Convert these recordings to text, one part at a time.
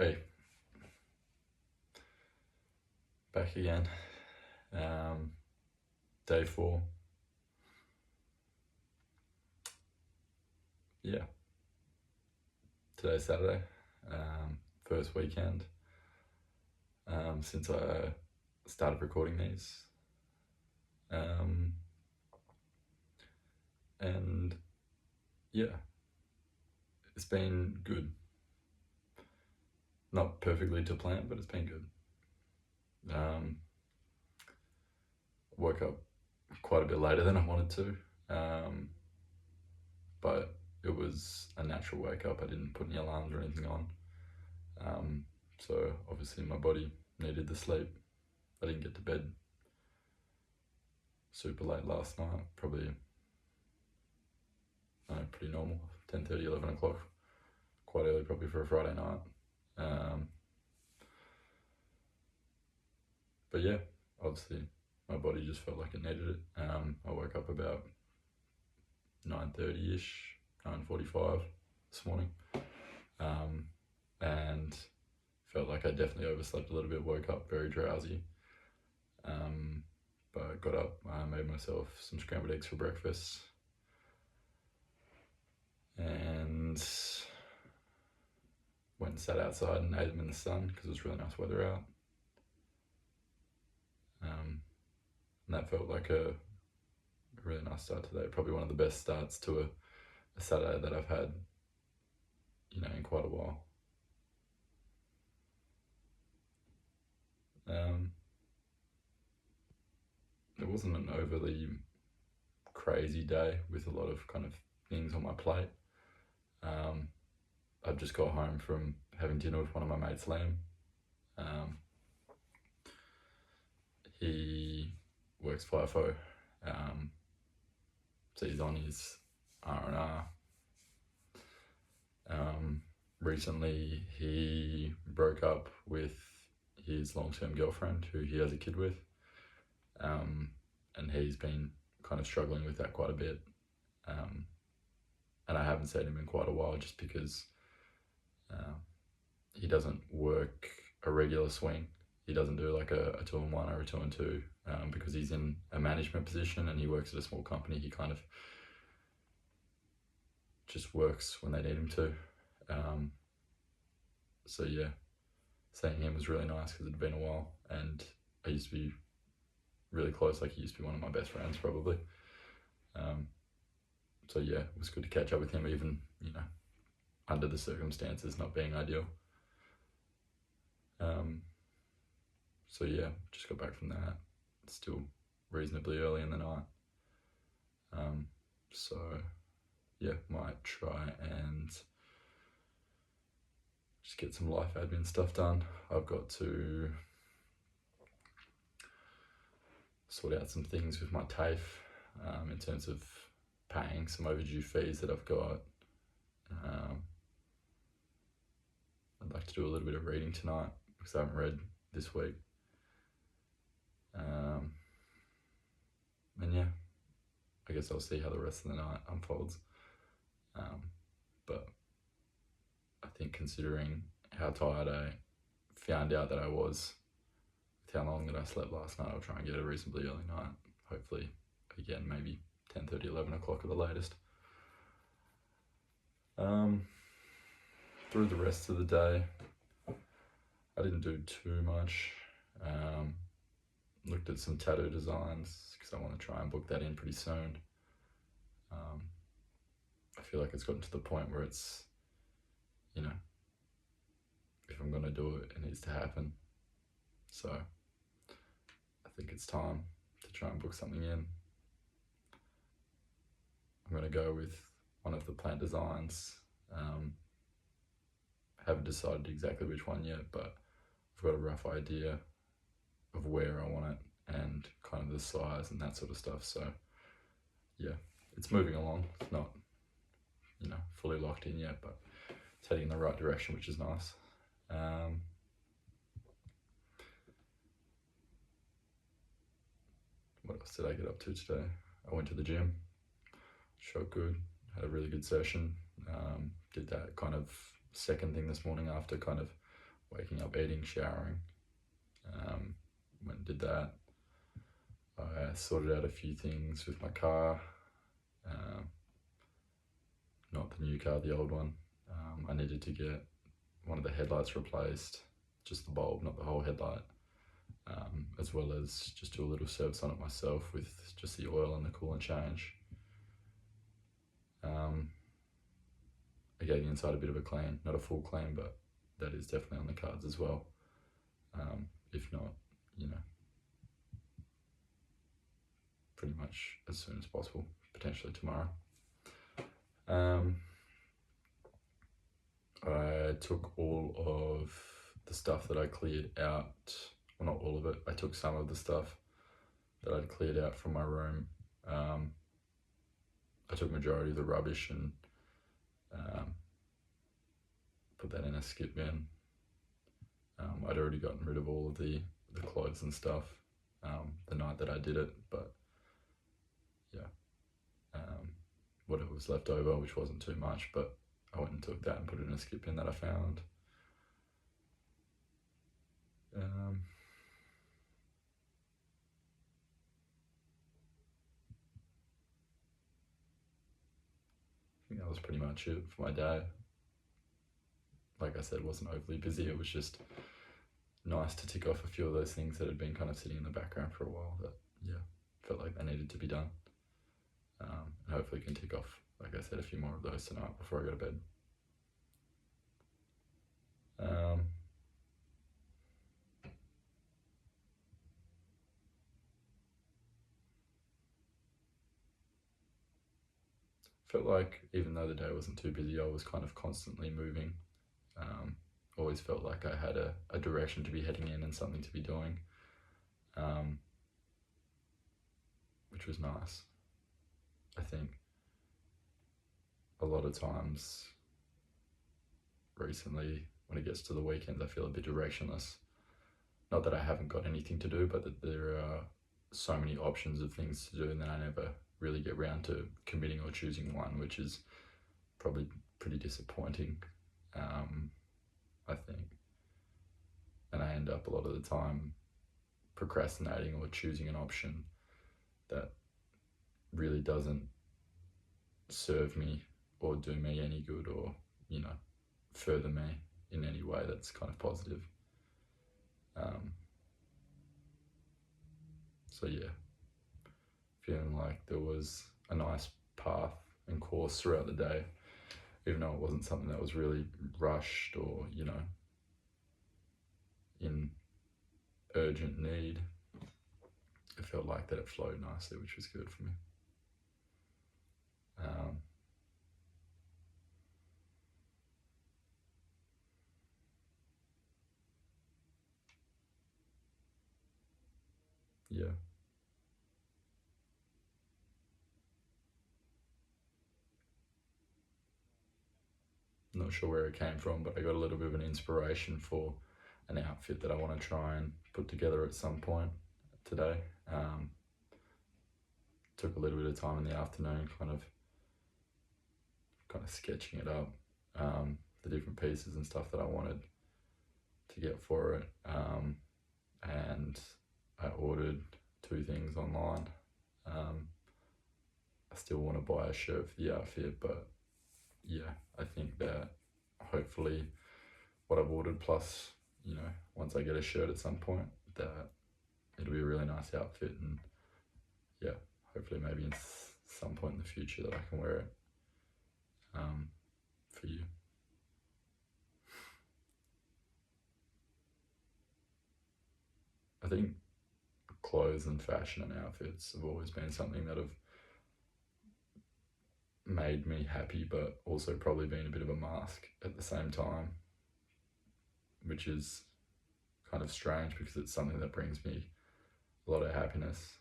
Hey, back again. Day 4. Yeah, today's Saturday. First weekend since I started recording these. And yeah, it's been good. Not perfectly to plan, but it's been good. Woke up quite a bit later than I wanted to, but it was a natural wake up. I didn't put any alarms or anything on. So obviously my body needed the sleep. I didn't get to bed super late last night, probably pretty normal, 10:30, 11 o'clock, quite early probably for a Friday night. But yeah, obviously my body just felt like it needed it. I woke up about 9:30ish, 9:45 this morning, and felt like I definitely overslept a little bit. Woke up very drowsy, but got up, made myself some scrambled eggs for breakfast, and went and sat outside and ate them in the sun because it was really nice weather out. And that felt like a really nice start to the day. Probably one of the best starts to a Saturday that I've had, in quite a while. It wasn't an overly crazy day with a lot of kind of things on my plate. I've just got home from having dinner with one of my mates, Liam. He works FIFO, so he's on his R&R. Recently he broke up with his long-term girlfriend who he has a kid with, and he's been kind of struggling with that quite a bit, and I haven't seen him in quite a while just because he doesn't work a regular swing. He doesn't do like a 2-in-1 or a 2-in-2, because he's in a management position and he works at a small company. He kind of just works when they need him to. So yeah, seeing him was really nice because it had been a while, and I used to be really close. Like, he used to be one of my best friends probably. So yeah, it was good to catch up with him, even under the circumstances not being ideal. So yeah, just got back from that. It's still reasonably early in the night. So yeah, might try and just get some life admin stuff done. I've got to sort out some things with my TAFE, in terms of paying some overdue fees that I've got. I'd like to do a little bit of reading tonight because I haven't read this week. And yeah, I guess I'll see how the rest of the night unfolds. But I think, considering how tired I found out that I was, with how long that I slept last night, I'll try and get a reasonably early night. Hopefully, again, maybe 10:30, 11 o'clock at the latest. Through the rest of the day, I didn't do too much. Looked at some tattoo designs because I want to try and book that in pretty soon. I feel like it's gotten to the point where it's, if I'm going to do it, it needs to happen. So I think it's time to try and book something in. I'm going to go with one of the plant designs. Haven't decided exactly which one yet, but I've got a rough idea of where I want it and kind of the size and that sort of stuff. So yeah, it's moving along. It's not, fully locked in yet, but it's heading in the right direction, which is nice. What else did I get up to today? I went to the gym. Shot good. Had a really good session. Did that kind of second thing this morning after kind of waking up, eating, showering. Went and did that. I sorted out a few things with my car. Not the new car, the old one. I needed to get one of the headlights replaced, just the bulb, not the whole headlight, as well as just do a little service on it myself with just the oil and the coolant change. I gave the inside a bit of a clean, not a full clean, but that is definitely on the cards as well. If not, pretty much as soon as possible, potentially tomorrow. I took all of the stuff that I cleared out, well, not all of it, I took some of the stuff that I'd cleared out from my room. I took majority of the rubbish and put that in a skip bin. I'd already gotten rid of all of the clothes and stuff the night that I did it, but yeah, whatever was left over, which wasn't too much, but I went and took that and put it in a skip bin that I found. I think that was pretty much it for my day. Like I said, it wasn't overly busy. It was just nice to tick off a few of those things that had been kind of sitting in the background for a while that, felt like they needed to be done. And hopefully can tick off, like I said, a few more of those tonight before I go to bed. Felt like even though the day wasn't too busy, I was kind of constantly moving. Always felt like I had a direction to be heading in and something to be doing, which was nice. I think a lot of times recently when it gets to the weekends I feel a bit directionless. Not that I haven't got anything to do, but that there are so many options of things to do and then I never really get around to committing or choosing one, which is probably pretty disappointing, I think. And I end up a lot of the time procrastinating or choosing an option that really doesn't serve me or do me any good or, further me in any way that's kind of positive. So yeah, feeling like there was a nice path and course throughout the day, even though it wasn't something that was really rushed or, in urgent need. It felt like that it flowed nicely, which was good for me. Yeah. Not sure where it came from, but I got a little bit of an inspiration for an outfit that I want to try and put together at some point today. Took a little bit of time in the afternoon kind of sketching it up, the different pieces and stuff that I wanted to get for it, and I ordered 2 things online. I still want to buy a shirt for the outfit, but yeah, I think that hopefully what I've ordered plus, once I get a shirt at some point, that it'll be a really nice outfit, and yeah, hopefully maybe in some point in the future that I can wear it for you. I think clothes and fashion and outfits have always been something that have made me happy, but also probably been a bit of a mask at the same time, which is kind of strange because it's something that brings me a lot of happiness,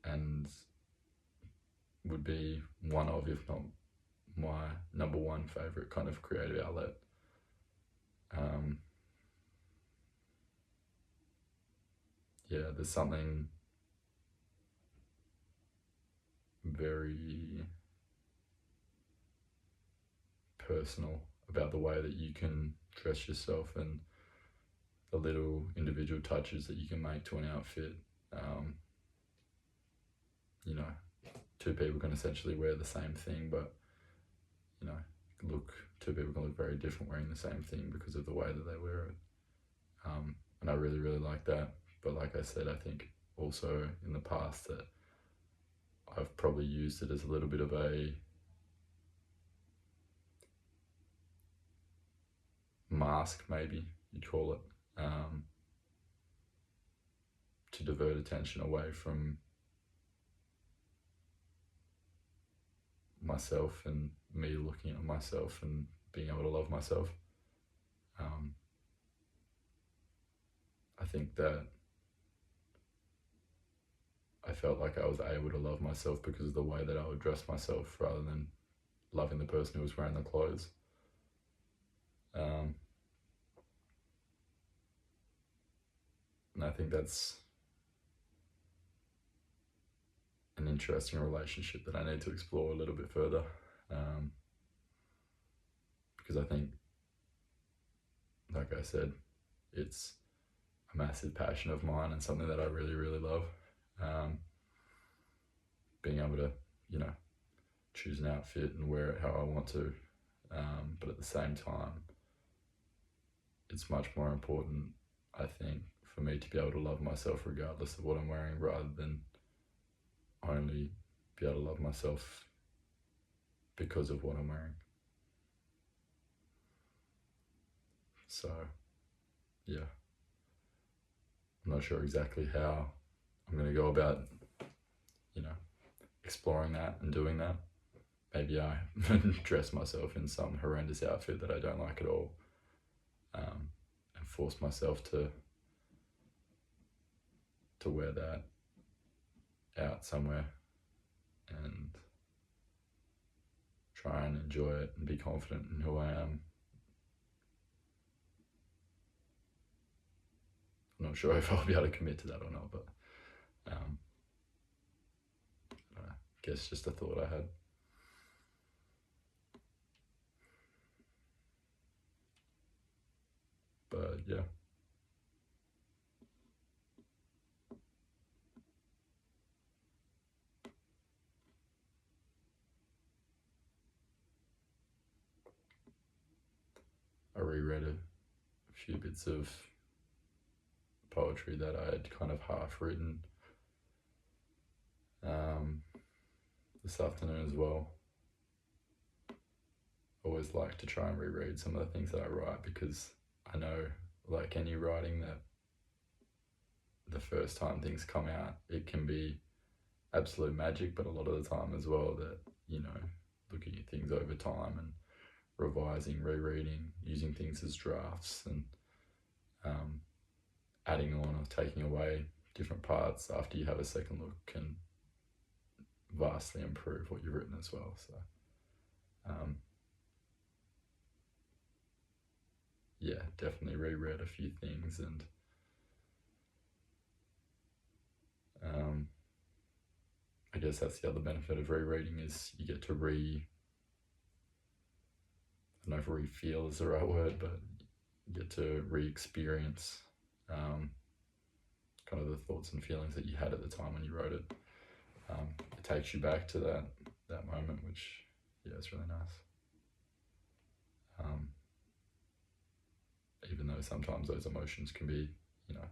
and would be one of, if not my number one favorite kind of creative outlet. Yeah, there's something very personal about the way that you can dress yourself and the little individual touches that you can make to an outfit. You know, two people can essentially wear the same thing, but you know, two people can look very different wearing the same thing because of the way that they wear it. And I really, really like that. But like I said, I think also in the past that I've probably used it as a little bit of a mask, maybe you'd call it, to divert attention away from myself and me looking at myself and being able to love myself. I think that I felt like I was able to love myself because of the way that I would dress myself rather than loving the person who was wearing the clothes. And I think that's an interesting relationship that I need to explore a little bit further, because I think, like I said, it's a massive passion of mine and something that I really, really love. Being able to, you know, choose an outfit and wear it how I want to, but at the same time, it's much more important, I think, for me to be able to love myself regardless of what I'm wearing, rather than only be able to love myself because of what I'm wearing. So, yeah, I'm not sure exactly how I'm going to go about, you know, exploring that and doing that. Maybe I dress myself in some horrendous outfit that I don't like at all, and force myself to wear that out somewhere and try and enjoy it and be confident in who I am. I'm not sure if I'll be able to commit to that or not, but I guess just a thought I had. But yeah. I reread a few bits of poetry that I had kind of half written this afternoon as well. I always like to try and reread some of the things that I write, because I know, like any writing, that the first time things come out, it can be absolute magic, but a lot of the time as well that, you know, looking at things over time and revising, rereading, using things as drafts, and adding on or taking away different parts after you have a second look can vastly improve what you've written as well. So yeah, definitely reread a few things, and I guess that's the other benefit of rereading, is you get to I don't know if re-feel is the right word, but you get to re-experience kind of the thoughts and feelings that you had at the time when you wrote it. It takes you back to that moment, which, yeah, it's really nice. Even though sometimes those emotions can be, you know,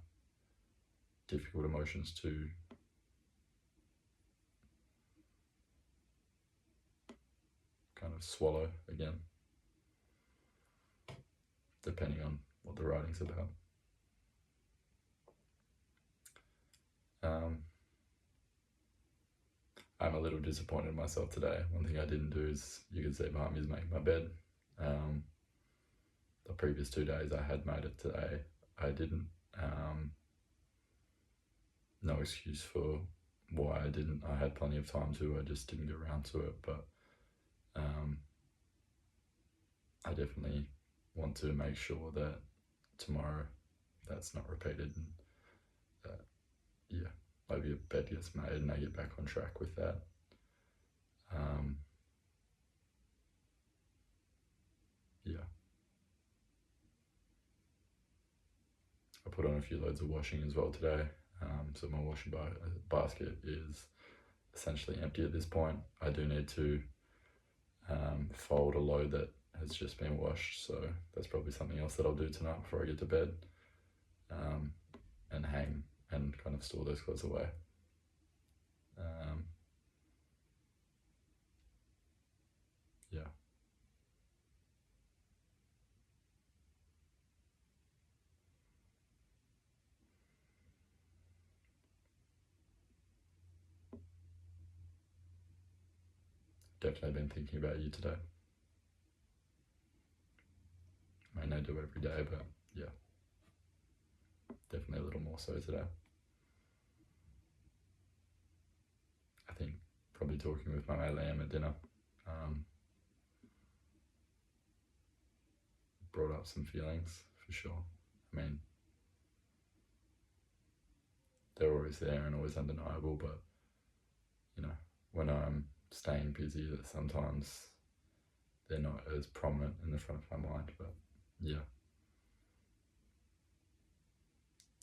difficult emotions to kind of swallow again, depending on what the writing's about. I'm a little disappointed in myself today. One thing I didn't do is, you can see behind me, is make my bed. The previous 2 days I had made it. Today I didn't. No excuse for why I didn't. I had plenty of time to, I just didn't get around to it. But I definitely want to make sure that tomorrow that's not repeated, and that, yeah, maybe a bed gets made and I get back on track with that. Yeah. I put on a few loads of washing as well today. So my washing basket is essentially empty at this point. I do need to fold a load that has just been washed, so that's probably something else that I'll do tonight before I get to bed, and hang and kind of store those clothes away. Yeah. Definitely been thinking about you today. I may not do every day, but yeah, definitely a little more so today. I think probably talking with my mate Liam at dinner brought up some feelings for sure. I mean, they're always there and always undeniable, but you know, when I'm staying busy, that sometimes they're not as prominent in the front of my mind. But yeah,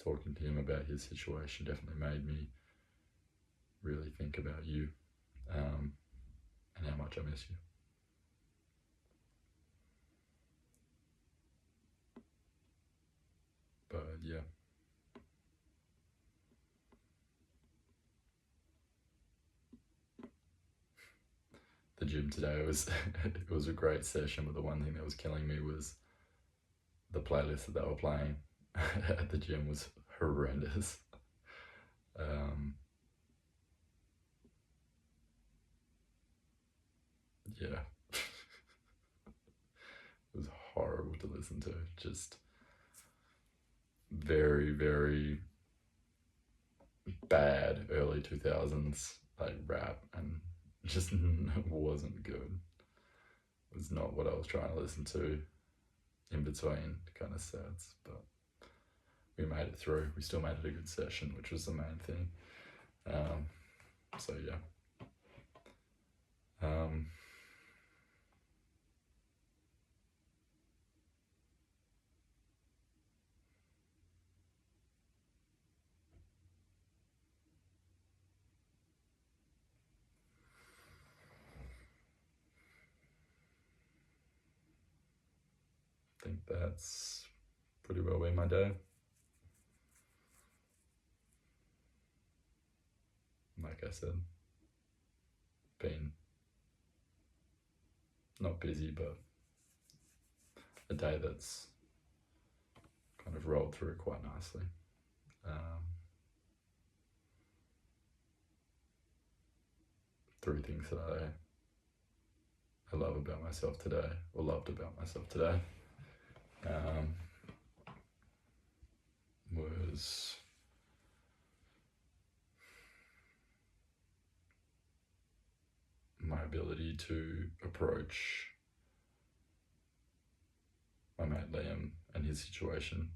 talking to him about his situation definitely made me really think about you, and how much I miss you. But yeah, the gym today was it was a great session, but the one thing that was killing me was the playlist that they were playing at the gym was horrendous. Yeah, it was horrible to listen to. Just very, very bad early 2000s like rap, and just wasn't good. It was not what I was trying to listen to in between kind of sets, but we made it through. We still made it a good session, which was the main thing. So yeah. I think that's pretty well been my day. Like I said, been not busy, but a day that's kind of rolled through quite nicely. Three things that I love about myself today, or loved about myself today, was my ability to approach my mate Liam and his situation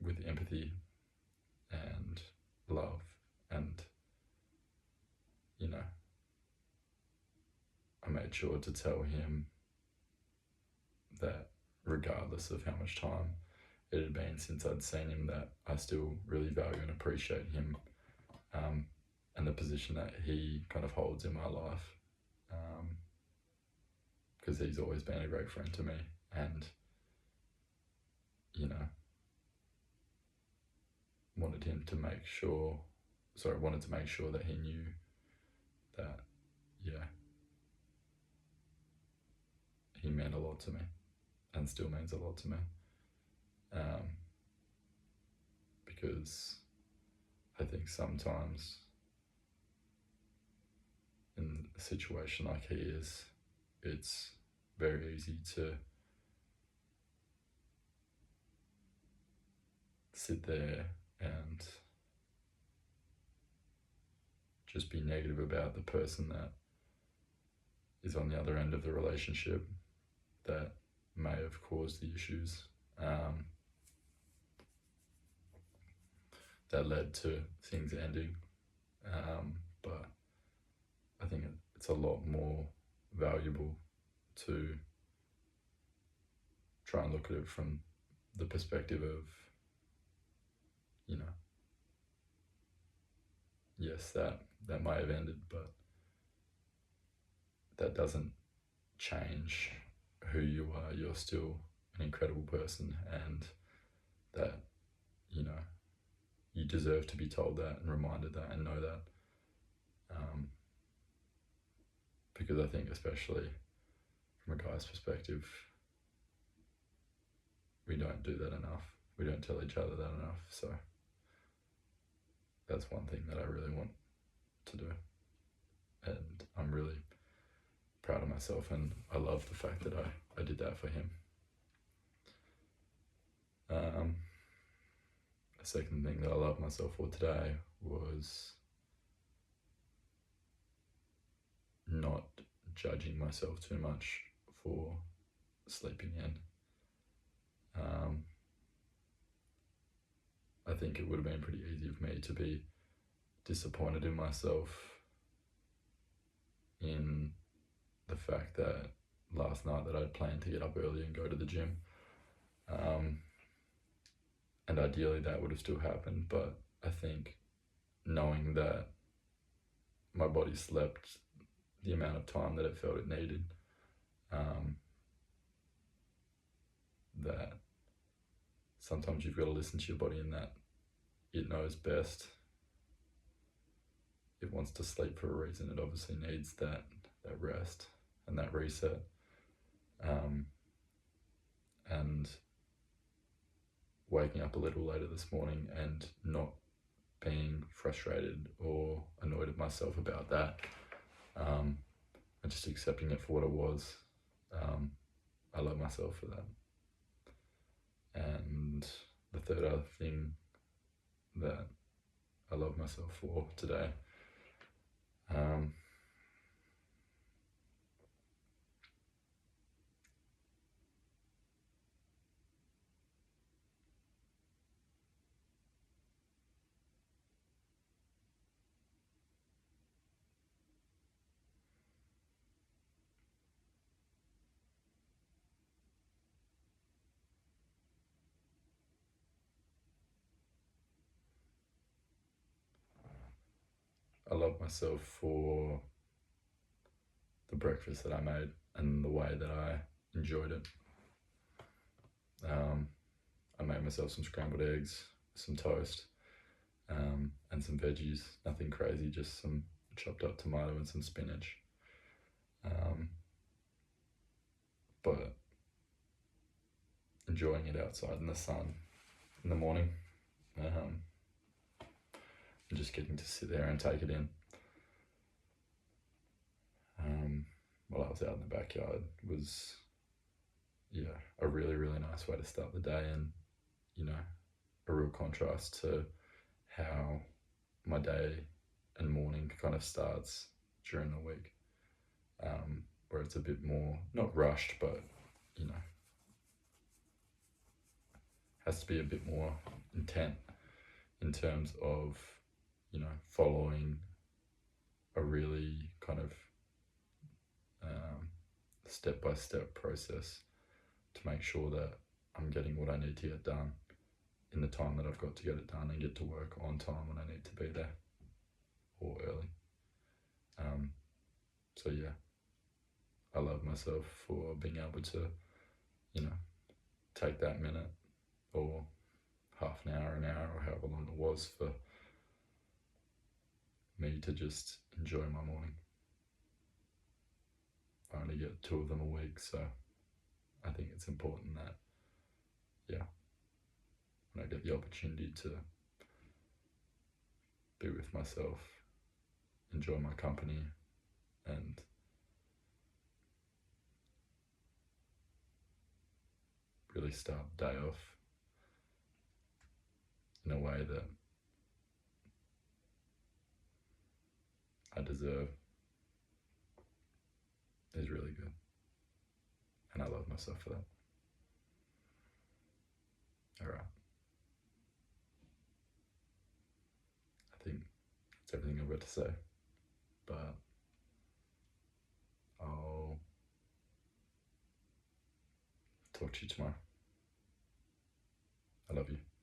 with empathy and love, and you know, I made sure to tell him that regardless of how much time it had been since I'd seen him, that I still really value and appreciate him, and the position that he kind of holds in my life, because he's always been a great friend to me, and you know, wanted to make sure that he knew that, yeah, he meant a lot to me and still means a lot to me, because I think sometimes in a situation like he is, it's very easy to sit there and just be negative about the person that is on the other end of the relationship that may have caused the issues, that led to things ending. But I think it's a lot more valuable to try and look at it from the perspective of, you know, yes, that may have ended, but that doesn't change who you are. You're still an incredible person, and that, you know, you deserve to be told that and reminded that and know that. Because I think, especially from a guy's perspective, we don't do that enough. We don't tell each other that enough. So that's one thing that I really want to do. And I'm really proud of myself, and I love the fact that I did that for him. A second thing that I love myself for today was not judging myself too much for sleeping in. I think it would have been pretty easy for me to be disappointed in myself in the fact that last night that I'd planned to get up early and go to the gym. And ideally that would have still happened, but I think knowing that my body slept the amount of time that it felt it needed, that sometimes you've got to listen to your body, and that it knows best. It wants to sleep for a reason. It obviously needs that rest and that reset. And waking up a little later this morning and not being frustrated or annoyed at myself about that, and just accepting it for what it was. I love myself for that. And the third other thing that I love myself for today, I love myself for the breakfast that I made and the way that I enjoyed it. I made myself some scrambled eggs, some toast, and some veggies. Nothing crazy, just some chopped up tomato and some spinach. But enjoying it outside in the sun in the morning, and just getting to sit there and take it in. While I was out in the backyard was, a really, really nice way to start the day, and, a real contrast to how my day and morning kind of starts during the week, where it's a bit more, not rushed, but, has to be a bit more intent in terms of, following a really kind of step-by-step process to make sure that I'm getting what I need to get done in the time that I've got to get it done, and get to work on time when I need to be there, or early. So yeah, I love myself for being able to, take that minute or half an hour, or however long it was for me to just enjoy my morning. I only get 2 of them a week, so I think it's important that, when I get the opportunity to be with myself, enjoy my company, and really start the day off in a way that I deserve, is really good. And I love myself for that. Alright. I think that's everything I've got to say. But I'll talk to you tomorrow. love you.